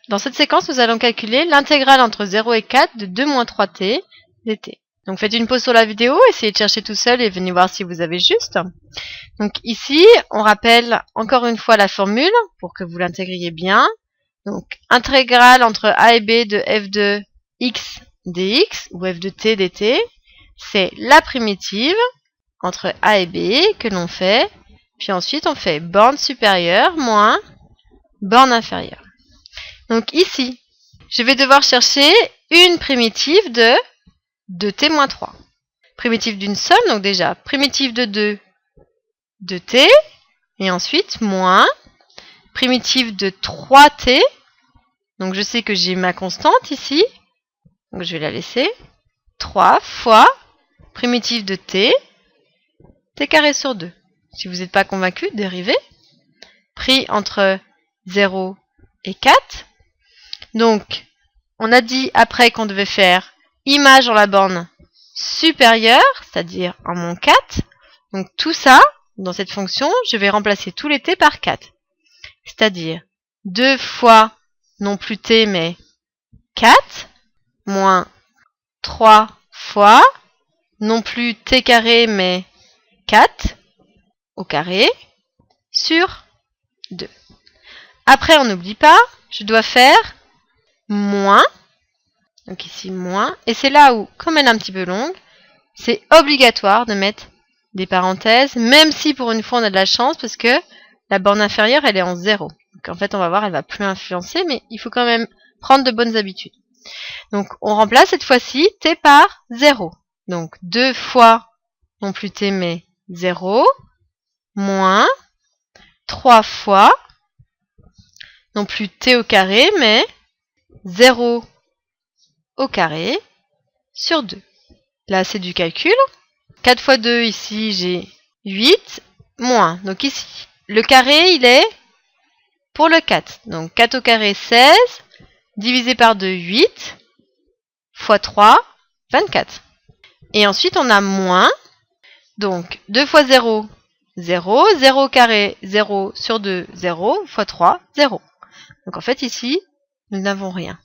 Dans cette séquence, nous allons calculer l'intégrale entre 0 et 4 de 2 moins 3t dt. Donc faites une pause sur la vidéo, essayez de chercher tout seul et venez voir si vous avez juste. Donc ici, on rappelle encore une fois la formule pour que vous l'intégriez bien. Donc intégrale entre a et b de f de x dx ou f de t dt, c'est la primitive entre a et b que l'on fait. Puis ensuite, on fait borne supérieure moins borne inférieure. Donc ici, je vais devoir chercher une primitive de 2t moins 3. Primitive d'une somme, donc déjà, primitive de 2, 2t, et ensuite moins, primitive de 3t, donc je sais que j'ai ma constante ici, donc je vais la laisser, 3 fois, primitive de t, t carré sur 2. Si vous n'êtes pas convaincu, dérivez, pris entre 0 et 4. Donc, on a dit après qu'on devait faire image dans la borne supérieure, c'est-à-dire en moins 4. Donc tout ça, dans cette fonction, je vais remplacer tous les t par 4. C'est-à-dire 2 fois, non plus t, mais 4, moins 3 fois, non plus t carré, mais 4, au carré, sur 2. Après, on n'oublie pas, je dois faire moins, donc ici moins, et c'est là où, comme elle est un petit peu longue, c'est obligatoire de mettre des parenthèses, même si pour une fois on a de la chance, parce que la borne inférieure, elle est en 0. Donc en fait, on va voir, elle va plus influencer, mais il faut quand même prendre de bonnes habitudes. Donc on remplace cette fois-ci t par 0. Donc 2 fois, non plus t, mais 0, moins 3 fois, non plus t au carré, mais 0 au carré sur 2. Là, c'est du calcul. 4 fois 2, ici, j'ai 8, moins. Donc ici, le carré, il est pour le 4. Donc 4 au carré, 16, divisé par 2, 8, fois 3, 24. Et ensuite, on a moins. Donc 2 fois 0, 0, 0 au carré, 0 sur 2, 0, fois 3, 0. Donc en fait, ici, nous n'avons rien.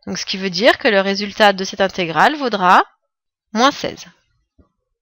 Donc ce qui veut dire que le résultat de cette intégrale vaudra moins 16.